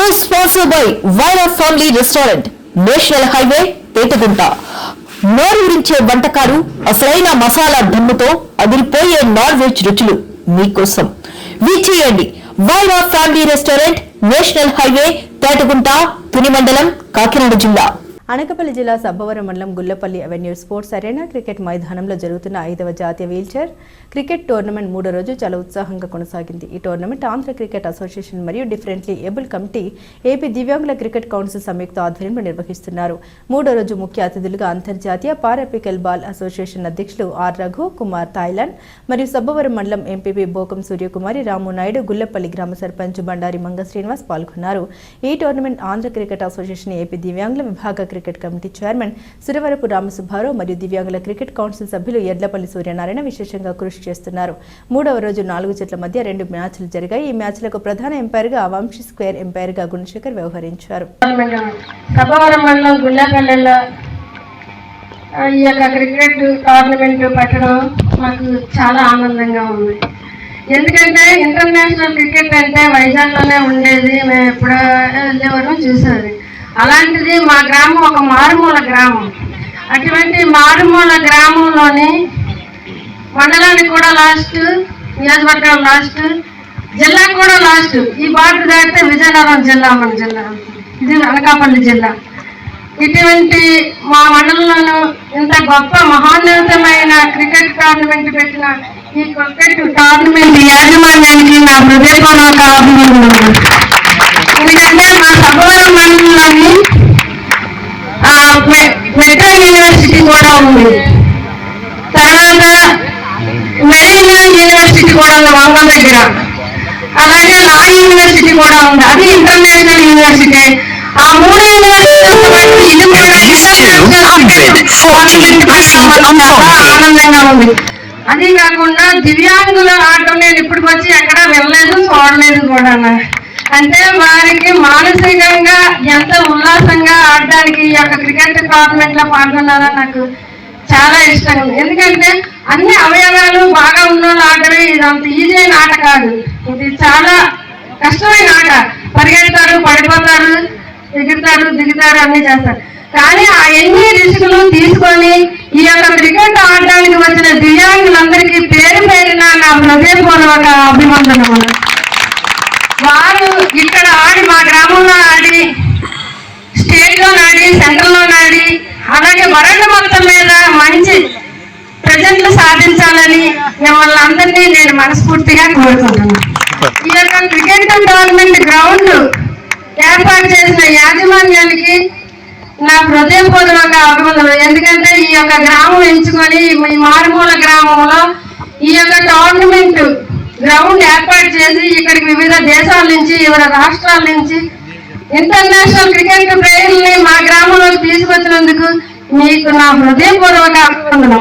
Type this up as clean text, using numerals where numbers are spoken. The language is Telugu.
News sponsored by Vaira Family Restaurant, National Highway, Pettagunta. నోరూరించే వంటకాలు, అసలైన మసాలా దమ్ముతో అదిరిపోయే నాన్ వెజ్ రుచులు మీకోసం. విచ్చేయండి Vaira family restaurant, national highway, Petagunta, Tuni మండలం, కాకినాడ జిల్లా. అనకాపల్లి జిల్లా సబ్బవరం మండలం Gullapalli avenue sports arena cricket మైదానంలో జరుగుతున్న 5వ జాతీయ వీల్చైర్ క్రికెట్ టోర్నమెంట్ 3వ రోజు చాలా ఉత్సాహంగా కొనసాగింది. ఈ టోర్నమెంట్ ఆంధ్ర క్రికెట్ అసోసియేషన్ మరియు డిఫరెంట్లీ ఏబుల్ కమిటీ, ఏపీ దివ్యాంగుల క్రికెట్ కౌన్సిల్ సంయుక్త ఆధ్వర్యంలో నిర్వహిస్తున్నారు. 3వ రోజు ముఖ్య అతిథులుగా అంతర్జాతీయ పారాపికల్ బాల్ అసోసియేషన్ అధ్యక్షులు ఆర్ రఘు కుమార్ థాయిలాండ్ మరియు సబ్బవరం మండలం ఎంపీపీ బోకం సూర్యకుమారి, రాము నాయుడు, గుల్లపల్లి గ్రామ సర్పంచ్ బండారి మంగ శ్రీనివాస్ పాల్గొన్నారు. ఈ tournament Andhra cricket association, AP దివ్యాంగుల విభాగ cricket committee chairman Suravarapu Rama Subba Rao మరియు దివ్యాంగుల క్రికెట్ కౌన్సిల్ సభ్యులు ఎడ్లపల్లి సూర్యనారాయణ విశేషంగా కృషి చేస్తున్నారు. 3వ రోజు 4 జట్ల మధ్య 2 మ్యాచ్లు జరిగాయి. ఈ మ్యాచ్లకు ప్రధాన ఎంపైర్గా వంశీ స్క్వేర్ ఎంపైర్గా గుణశేఖర్ వ్యవహరించారు. ఈ యొక్క క్రికెట్ టోర్నమెంట్ పెట్టడం మాకు చాలా ఆనందంగా ఉంది. ఎందుకంటే ఇంటర్నేషనల్ క్రికెట్ అంటే వైజాగ్లోనే ఉండేది, మేము ఎప్పుడో వెళ్ళేవారు చూసేది. అలాంటిది మా గ్రామం ఒక మారుమూల గ్రామం. అటువంటి మారుమూల గ్రామంలోని మండలానికి కూడా లాస్ట్, నియోజకవర్గం లాస్ట్, జిల్లా కూడా లాస్ట్. ఈ బార్డర్ దాటితే విజయనగరం జిల్లా, మన జిల్లా ఇది అనకాపల్లి జిల్లా. ఇటువంటి మా మండలంలోనూ ఇంత గొప్ప మహోన్నతమైన క్రికెట్ టోర్నమెంట్ పెట్టిన ఈ క్రికెట్ టోర్నమెంట్ యాజమాన్యానికి నా హృదయపూర్వక అభినందనలు. ఎందుకంటే మా సబ్బవరం మండలంలోని మెట్రో యూనివర్సిటీ కూడా ఉంది, తర్వాత మెరీలాండ్ యూనివర్సిటీ కూడా ఉంది వంగం దగ్గర, అలాగే లా యూనివర్సిటీ కూడా ఉంది, అది ఇంటర్నేషనల్ యూనివర్సిటీ. ఆ 3 యూనివర్సిటీలు ఆనందంగా ఉంది. అది కాకుండా దివ్యాంగుల ఆటం నేను ఇప్పటికి వచ్చి ఎక్కడ వెళ్ళలేదు, చూడలేదు కూడా. అంటే వారికి మానసికంగా ఎంత ఉల్లాసంగా ఆడడానికి ఈ యొక్క క్రికెట్ టోర్నమెంట్ లో పాల్గొనాలని నాకు చాలా ఇష్టం. ఎందుకంటే అన్ని అవయవాలు బాగా ఉన్న ఆటలు, ఇది అంత ఈజీ అయిన ఆట కాదు, ఇది చాలా కష్టమైన ఆట. పరిగెడతారు, పడిపోతారు, ఎగురుతారు, దిగుతారు, అన్ని చేస్తారు. కానీ ఆ ఎన్ని రిస్కులు తీసుకొని ఈ యొక్క క్రికెట్ ఆడడానికి వచ్చిన దివ్యాంగులందరికీ పేరు పేరిన నా హృదయపూర్వక అభినందనలు. వారు ఇక్కడ ఆడి, మా గ్రామంలో ఆడి, స్టేట్లో ఆడి, సెంట్రల్లో ఆడి, అలాగే వరల్డ్ మొత్తం మీద మంచి ప్రజెంట్లు సాధించాలని మిమ్మల్ని అందరినీ నేను మనస్ఫూర్తిగా కోరుకుంటున్నాను. ఈ యొక్క క్రికెట్ టోర్నమెంట్ గ్రౌండ్ ఏర్పాటు చేసిన యాజమాన్యానికి నా హృదయపూర్వక అభినందనలు. ఎందుకంటే ఈ యొక్క గ్రామం ఎంచుకొని ఈ మారుమూల గ్రామంలో ఈ యొక్క టోర్నమెంట్ గ్రౌండ్ ఏర్పాటు చేసి ఇక్కడికి వివిధ దేశాల నుంచి, వివిధ రాష్ట్రాల నుంచి ఇంటర్నేషనల్ క్రికెట్ ప్లేయర్లని మా గ్రామంలోకి తీసుకొచ్చినందుకు మీకు నా హృదయపూర్వక అభినందనలు.